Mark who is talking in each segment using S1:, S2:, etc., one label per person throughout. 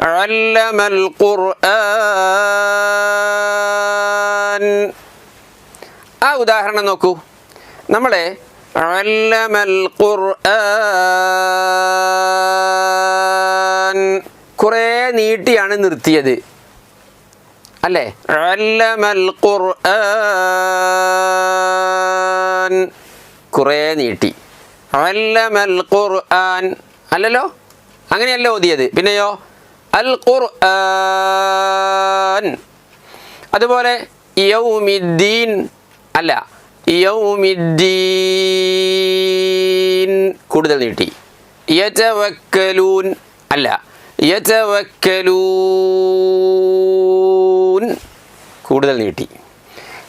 S1: അല്ലമൽ ഖുർആൻ. ആ ഉദാഹരണം നോക്കൂ. നമ്മളെ അല്ലമൽ ഖുർആൻ കുറേ നീട്ടിയാണ് നിർത്തിയത് അല്ലേ? അല്ലമൽ ഖുർആൻ കുറേ നീട്ടി. അല്ലമൽ ഖുർആൻ അല്ലല്ലോ, അങ്ങനെയല്ല ഓതിയത്. പിന്നെയോ അൽ ഖുർആൻ. അതുപോലെ യൗമിദ്ദീൻ അല്ല, യൗമിദ്ദീൻ കൂടുതൽ നീട്ടി. യതവക്കലൂൻ അല്ല, യതവക്കലൂൻ കൂടുതൽ നീട്ടി.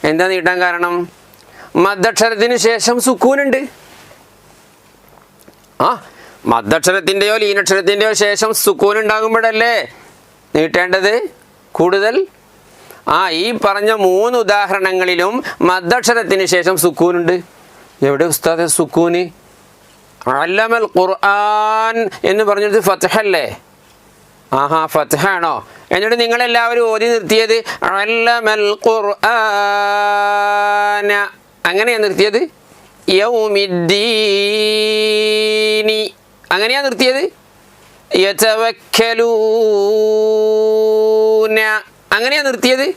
S1: എന്താ നീട്ടാൻ കാരണം? മദ്ദക്ഷരത്തിന് ശേഷം സുക്കൂനുണ്ട്. മദ്ദക്ഷരത്തിൻ്റെയോ ലീനക്ഷരത്തിൻ്റെയോ ശേഷം സുക്കൂൻ ഉണ്ടാകുമ്പോഴല്ലേ നീട്ടേണ്ടത് കൂടുതൽ. ഈ പറഞ്ഞ 3 ഉദാഹരണങ്ങളിലും മദ്ദക്ഷരത്തിന് ശേഷം സുക്കൂനുണ്ട്. എവിടെ ഉസ്താദെ സുക്കൂന്? അല്ലമൽ ഖുർആൻ എന്ന് പറഞ്ഞത് ഫത്ഹല്ലേ? ഫത്ഹാണോ? എന്നിട്ട് നിങ്ങളെല്ലാവരും ഓതി നിർത്തിയത് അല്ലമൽ ഖുർആന, അങ്ങനെയാണ് നിർത്തിയത്. യൗമിദ്ദീനി അങ്ങനെയാണ് നിർത്തിയത്. യതവക്കലൂന അങ്ങനെയാണ് നിർത്തിയത്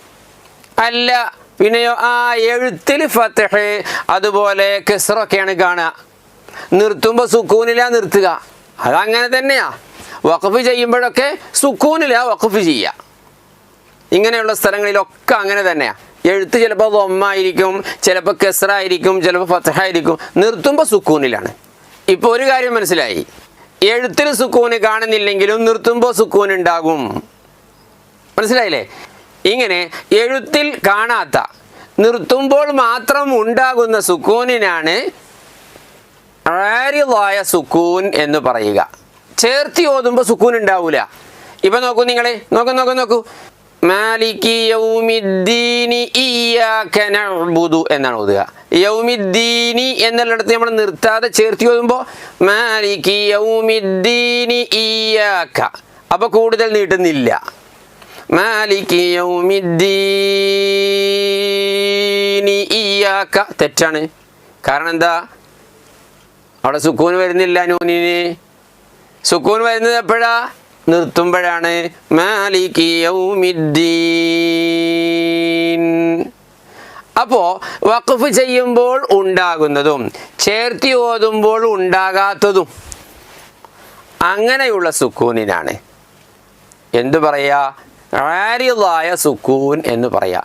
S1: അല്ല. പിന്നെയോ എഴുത്തിൽ ഫത്ഹ് അതുപോലെ കസ്റൊക്കെയാണ് കാണുക. നിർത്തുമ്പോൾ സുക്കൂനിലാ നിർത്തുക. അതങ്ങനെ തന്നെയാ. വഖഫ് ചെയ്യുമ്പോഴൊക്കെ സുക്കൂനിലാ വഖഫ് ചെയ്യുക. ഇങ്ങനെയുള്ള സ്ഥലങ്ങളിലൊക്കെ അങ്ങനെ തന്നെയാണ്. എഴുത്ത് ചിലപ്പോൾ ദമ്മായിരിക്കും, ചിലപ്പോൾ കസ്റായിരിക്കും, ചിലപ്പോൾ ഫത്ഹായിരിക്കും. നിർത്തുമ്പോൾ സുക്കൂനിലാണ്. ഇപ്പോൾ ഒരു കാര്യം മനസ്സിലായി. എഴുത്തിൽ സുക്കൂന് കാണുന്നില്ലെങ്കിലും നിർത്തുമ്പോൾ സുക്കൂൻ ഉണ്ടാകും. മനസ്സിലായില്ലേ? ഇങ്ങനെ എഴുത്തിൽ കാണാത്ത നിർത്തുമ്പോൾ മാത്രം ഉണ്ടാകുന്ന സുക്കൂനിനാണ് ആരിളായ സുക്കൂൻ എന്ന് പറയുക. ചേർത്തി ഓതുമ്പോൾ സുക്കൂൻ ഉണ്ടാവൂല. ഇപ്പം നോക്കൂ, നിങ്ങളെ നോക്കൂ. മാലികി യൗമിദ്ദീനി ഇയ്യാക നഅ്ബുദു എന്നാണ് ഓതുക. യൗമിദ്ദീനി എന്നുള്ളിടത്ത് നമ്മൾ നിർത്താതെ ചേർത്തി ഓതുമ്പോൾ മാലികി യൗമിദ്ദീനി ഇയ്യാക, അപ്പോൾ കൂടുതൽ നീട്ടുന്നില്ല. മാലികി യൗമിദ്ദീനി ഇയ്യാക തെറ്റാണ്. കാരണം എന്താ? അവിടെ സുക്കൂൻ വരുന്നില്ല. നൂനിന് സുക്കൂൻ വരുന്നത് എപ്പോഴാ? നിർത്തുമ്പോഴാണ്. മാലികി യൗമിദ്ദീൻ. അപ്പോൾ വഖഫ് ചെയ്യുമ്പോൾ ഉണ്ടാകുന്നതും ചേർത്തി ഓതുമ്പോൾ ഉണ്ടാകാത്തതും അങ്ങനെയുള്ള സുക്കൂനിനാണ് എന്തു പറയുക? ആരിളായ സുക്കൂൻ എന്ന് പറയാ.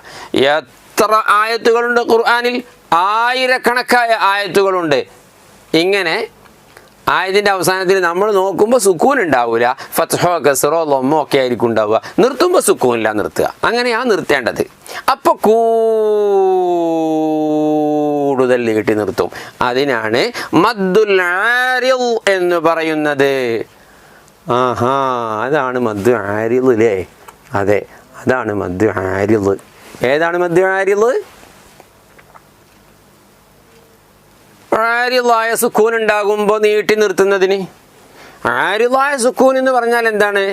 S1: എത്ര ആയത്തുകളുണ്ട് ഖുർആനിൽ? ആയിരക്കണക്കായ ആയത്തുകളുണ്ട്. ഇങ്ങനെ ആയതിൻ്റെ അവസാനത്തിൽ നമ്മൾ നോക്കുമ്പോൾ സുക്കൂൻ ഉണ്ടാവില്ല. ഫത്ഹോ കസ്റോ ലൊമ്മോ ഒക്കെ ആയിരിക്കും ഉണ്ടാവുക. നിർത്തുമ്പോൾ സുക്കൂനില്ല നിർത്തുക. അങ്ങനെയാണ് നിർത്തേണ്ടത്. അപ്പോൾ കൂടുതൽ നീട്ടി നിർത്തും. അതിനാണ് മദ്ദുൽ ആരിൾ എന്ന് പറയുന്നത്. അതാണ് മദ്ദു ആരിൾ അല്ലേ? അതെ, അതാണ് മദ്ദു ആരിൾ. ഏതാണ് മദ്ദു ആരിൾ? ആരിളായ സുക്കൂൻ ഉണ്ടാകുമ്പോൾ നീട്ടി നിർത്തുന്നതിന്. ആരിളായ സുക്കൂൻ എന്ന് പറഞ്ഞാൽ എന്താണ്?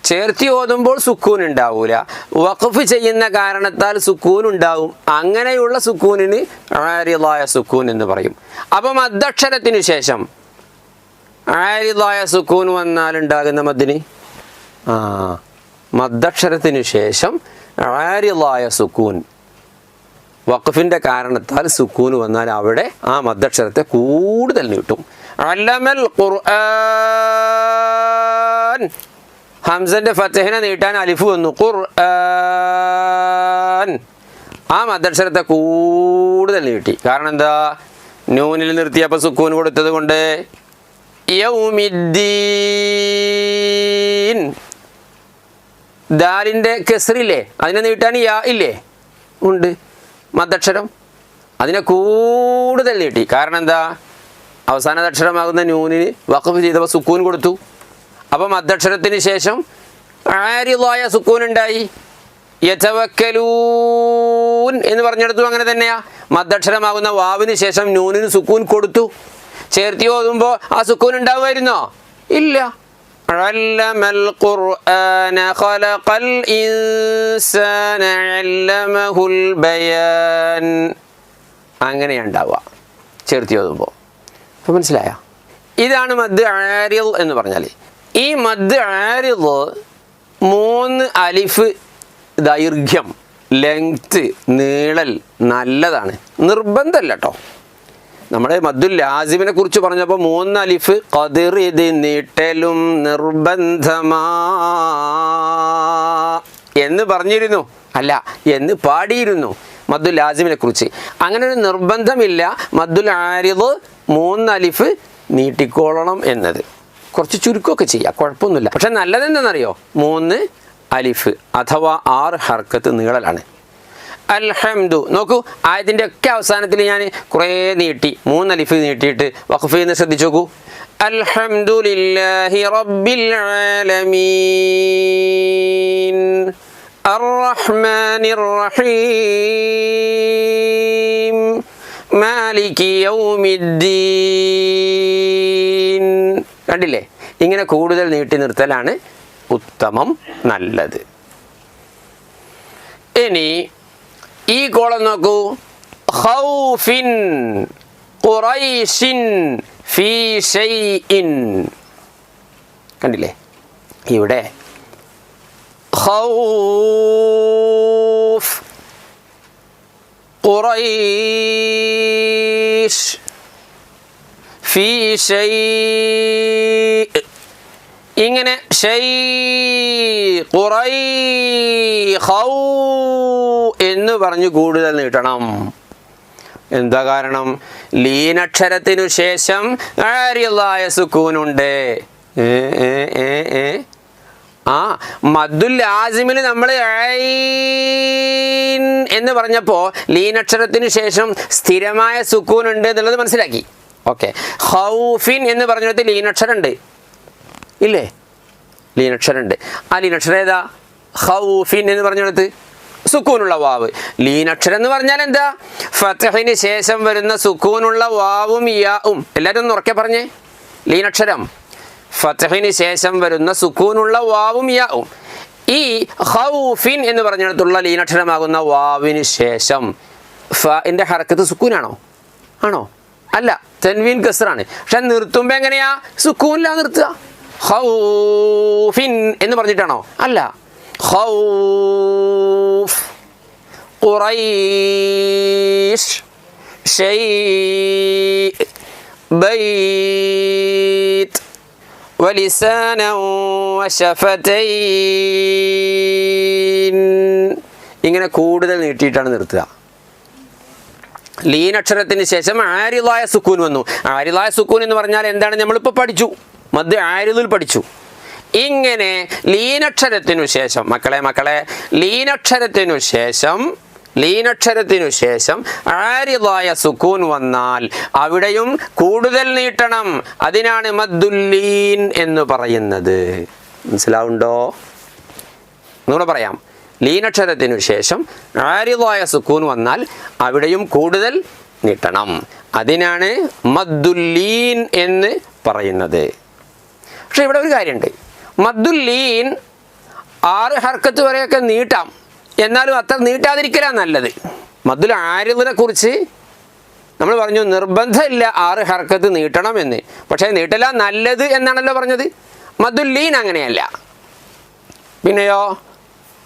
S1: ചേർത്തി ഓതുമ്പോൾ സുക്കൂൻ ഉണ്ടാവൂല, വഖഫ് ചെയ്യുന്ന കാരണത്താൽ സുക്കൂൻ ഉണ്ടാവും. അങ്ങനെയുള്ള സുക്കൂനിന് ആരിളായ സുക്കൂൻ എന്ന് പറയും. അപ്പം മദ്ദക്ഷരത്തിനു ശേഷം ആരിളായ സുക്കൂൻ വന്നാൽ ഉണ്ടാകുന്ന മദ്ദിന്, മദ്ദക്ഷരത്തിനു ശേഷം ആരിളായ സുക്കൂൻ വഖഫിൻ്റെ കാരണത്താൽ സുക്കൂൻ വന്നാൽ അവിടെ ആ മദ്ദക്ഷരത്തെ കൂടുതൽ നീട്ടും. അല്ലമൽ ഖുർആൻ, ഹംസന്റെ ഫത്ഹിനെ നീട്ടാൻ അലിഫ് വന്നു. ഖുർആൻ, ആ മദ്ദക്ഷരത്തെ കൂടുതൽ നീട്ടി. കാരണം എന്താ? നൂനിൽ നിർത്തിയപ്പോൾ സുക്കൂൻ കൊടുത്തത് കൊണ്ട്. യൗമിദ്ദീൻ, ദാലിൻ്റെ കസ്റില്ലേ, അതിനെ നീട്ടാൻ യാ ഇല്ലേ? ഉണ്ട്. മദ്ദക്ഷരം അതിനെ കൂടുതൽ നീട്ടി. കാരണം എന്താ? അവസാന അക്ഷരമാകുന്ന നൂനിന് വഖഫ് ചെയ്തപ്പോൾ സുക്കൂൻ കൊടുത്തു. അപ്പം മദ്ദക്ഷരത്തിന് ശേഷം ആരിളായ സുക്കൂൻ ഉണ്ടായി. യതവക്കലൂൻ എന്ന് പറഞ്ഞെടുത്തു. അങ്ങനെ തന്നെയാ. മദ്ദക്ഷരമാകുന്ന വാവിന് ശേഷം നൂനിന് സുക്കൂൻ കൊടുത്തു. ചേർത്തി ഓതുമ്പോൾ ആ സുക്കൂൻ ഉണ്ടാവുമായിരുന്നോ? ഇല്ല. അല്ലമൽ ഖുർആന ഖലഖൽ ഇൻസാന അല്ലമഹുൽ ബയാൻ. അങ്ങനെയാണ് ഉണ്ടാവുക ചേർത്തി ഓതുമ്പോൾ. അപ്പോൾ മനസ്സിലായ? ഇതാണ് മദ് ആരിൽ എന്ന് പറഞ്ഞാൽ. ഈ മദ് ആരിൽ 3 അലിഫ് ദൈർഘ്യം, ലെങ്ത്ത്, നീളൽ നല്ലതാണ്, നിർബന്ധമല്ല കേട്ടോ. നമ്മുടെ മദ്ദുൽ ലാസിമിനെ കുറിച്ച് പറഞ്ഞപ്പോൾ 3 അലിഫ് ഖദർ, ഇത് നീട്ടലും നിർബന്ധമാ എന്ന് പറഞ്ഞിരുന്നു, അല്ല എന്ന് പാടിയിരുന്നു മദ്ദുൽ ലാസിമിനെ കുറിച്ച്. അങ്ങനെ ഒരു നിർബന്ധമില്ല മദ്ദുൽ ആരിദ് 3 അലിഫ് നീട്ടിക്കോളണം എന്നത്. കുറച്ച് ചുരുക്കമൊക്കെ ചെയ്യാം, കുഴപ്പമൊന്നുമില്ല. പക്ഷെ നല്ലതെന്താണെന്നറിയോ? 3 അലിഫ് അഥവാ 6 ഹർക്കത്ത് നീളലാണ്. അൽഹംദു നോക്കൂ, ആയതിൻ്റെ ഒക്കെ അവസാനത്തിൽ ഞാൻ കുറേ നീട്ടി 3 അലിഫ് നീട്ടിയിട്ട് വഖഫ് ചെയ്യുന്നത് ശ്രദ്ധിച്ചു നോക്കൂ. അൽഹംദുലില്ലാഹി റബ്ബിൽ ആലമീൻ അർറഹ്മാനിർ റഹീം മാലികി യൗമിദ്ദീൻ. കണ്ടില്ലേ? ഇങ്ങനെ കൂടുതൽ നീട്ടി നിർത്തലാണ് ഉത്തമം, നല്ലത്. ഇനി ഈ കോളം നോക്കൂ. ഖൗഫിൻ ഖുറൈശിൻ ഫീ ഷൈഇൻ. കണ്ടില്ലേ? ഇവിടെ ഖൗഫ് ഖുറൈശ് ഫീ ഷൈഇ, ഇങ്ങനെ ഷൈ ഖുറൈ ഖൗ എന്ന് പറഞ്ഞ് കൂടുതൽ നീട്ടണം. എന്താ കാരണം? ലീനക്ഷരത്തിനു ശേഷം ആരിയായ സുക്കൂനുണ്ട്. മദ്ദുൽ ലാസിമിൽ നമ്മൾ എന്ന് പറഞ്ഞപ്പോൾ ലീനക്ഷരത്തിനു ശേഷം സ്ഥിരമായ സുക്കൂനുണ്ട് എന്നുള്ളത് മനസ്സിലാക്കി. ഓക്കെ. ഖൗഫിൻ എന്ന് പറഞ്ഞിടത്ത് ലീനക്ഷരം ഉണ്ട്, ഇല്ലേ? ലീനക്ഷരം ഉണ്ട്. ആ ലീനക്ഷരം ഏതാ? ഖൗഫിൻ എന്ന് പറഞ്ഞിടത്ത് സുക്കൂനുള്ള വാവ്. ലീനക്ഷരം എന്ന് പറഞ്ഞാൽ എന്താ? ഫത്ഹിന് ശേഷം വരുന്ന സുക്കൂനുള്ള വാവും യാവും. എല്ലാവരും ഒന്ന് ഉറക്കെ പറഞ്ഞേ. ലീനക്ഷരം ഫത്ഹിന് ശേഷം വരുന്ന സുക്കൂനുള്ള വാവും യാവും. ഈ ഖൗഫിൻ എന്ന് പറഞ്ഞിടത്തുള്ള ലീനക്ഷരമാകുന്ന വാവിന് ശേഷം ഫിന്റെ ഹറക്കത്ത് സുക്കൂനാണോ? ആണോ? അല്ല, തൻവീൻ കസ്റാണ്. പക്ഷെ നിർത്തുമ്പോൾ എങ്ങനെയാ? സുക്കൂനിലാ നിർത്തുക. ഖൗഫിൻ എന്ന് പറഞ്ഞിട്ടാണോ? അല്ല. ഖൗഫ് ഖുറൈശ് ഷൈ ബൈത്ത് വലിസാനൻ വശഫതൈൻ. ഇങ്ങനെ കൂടുതൽ നീട്ടിയിട്ടാണ് നിർത്തുക. ലീനക്ഷരത്തിന് ശേഷം ആരിദായ സുക്കൂൻ വന്നു. ആരിദായ സുക്കൂൻ എന്ന് പറഞ്ഞാൽ എന്താണ്? നമ്മളിപ്പോൾ പഠിച്ചു, മദ് ആരിദിൽ പഠിച്ചു. ഇങ്ങനെ ലീനക്ഷരത്തിനു ശേഷം മക്കളെ ലീനക്ഷരത്തിനു ശേഷം ആരിദായ സുക്കൂൻ വന്നാൽ അവിടെയും കൂടുതൽ നീട്ടണം. അതിനാണ് മദ്ദുല്ലീൻ എന്ന് പറയുന്നത്. മനസ്സിലാവുണ്ടോ? ഒന്നുകൂടെ പറയാം. ലീനക്ഷരത്തിനു ശേഷം ആരിദായ സുക്കൂൻ വന്നാൽ അവിടെയും കൂടുതൽ നീട്ടണം. അതിനാണ് മദ്ദുല്ലീൻ എന്ന് പറയുന്നത്. പക്ഷെ ഇവിടെ ഒരു കാര്യമുണ്ട്. മദ്ദുല്ലീൻ 6 ഹർക്കത്ത് വരെയൊക്കെ നീട്ടാം, എന്നാലും അത്ര നീട്ടാതിരിക്കലാണ് നല്ലത്. മദ്ദുൽ ആരിദിനെ കുറിച്ച് നമ്മൾ പറഞ്ഞു നിർബന്ധമില്ല 6 ഹർക്കത്ത് നീട്ടണം എന്ന്. പക്ഷേ നീട്ടല നല്ലത് എന്നാണല്ലോ പറഞ്ഞത്. മദ്ദുല്ലീൻ അങ്ങനെയല്ല. പിന്നെയോ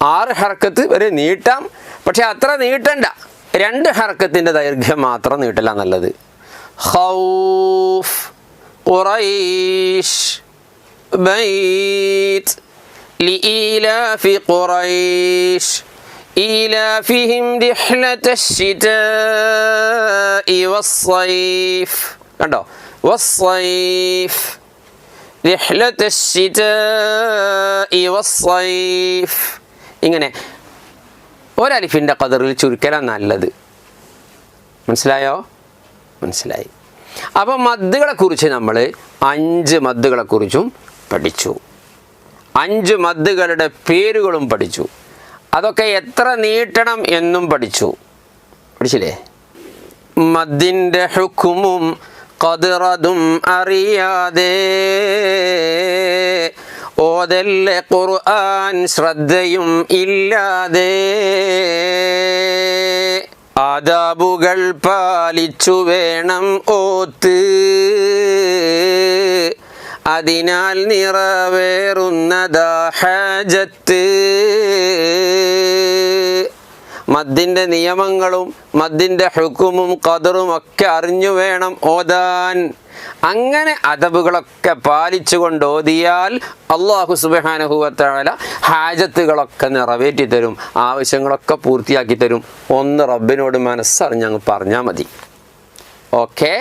S1: 6 ഹർക്കത്ത് വരെ നീട്ടാം, പക്ഷെ അത്ര നീട്ടണ്ട. 2 ഹർക്കത്തിൻ്റെ ദൈർഘ്യം മാത്രം നീട്ടല നല്ലത്. ഖൗഫ് ഖുറൈശ് ബൈത്ത് ലീലാഫി ഖുറൈശ് ഈലാഫിഹിം റിഹ്ലതശ്ശിതാഇ വസ്സൈഫ്. കണ്ടോ? വസ്സൈഫ് റിഹ്ലതശ്ശിതാഇ വസ്സൈഫ്. ഇങ്ങനെ ഒരലിഫിൻ്റെ ഖദറിൽ ചുരുക്കലാണ് നല്ലത്. മനസ്സിലായോ? മനസ്സിലായി. അപ്പോൾ മദ്ദുകളെക്കുറിച്ച് നമ്മൾ 5 മദ്ദുകളെക്കുറിച്ചും പഠിച്ചു. 5 മദ്ദുകളുടെ പേരുകളും പഠിച്ചു. അതൊക്കെ എത്ര നീട്ടണം എന്നും പഠിച്ചില്ലേ? മദ്ദിൻ്റെ ഹുക്കുമും ഖദറതും അറിയാതെ ഓതല്ലേ ഖുർആൻ ശ്രദ്ധയും ഇല്ലാതെ, ആദാബുകൾ പാലിച്ചു വേണം ഓത്ത്, അതിനാൽ നിറവേറുന്നതാ ഹാജത്ത്. മദ്ദിൻ്റെ നിയമങ്ങളും മദ്ദിൻ്റെ ഹുക്കുമും ഖദറും ഒക്കെ അറിഞ്ഞു വേണം ഓതാൻ. അങ്ങനെ അദബുകളൊക്കെ പാലിച്ചുകൊണ്ട് ഓതിയാൽ അല്ലാഹു സുബ്ഹാനഹു വ തആല ഹാജത്തുകളൊക്കെ നിറവേറ്റി തരും, ആവശ്യങ്ങളൊക്കെ പൂർത്തിയാക്കി തരും. ഒന്ന് റബ്ബിനോട് മനസ്സറിഞ്ഞങ്ങ് പറഞ്ഞാൽ മതി. ഓക്കെ.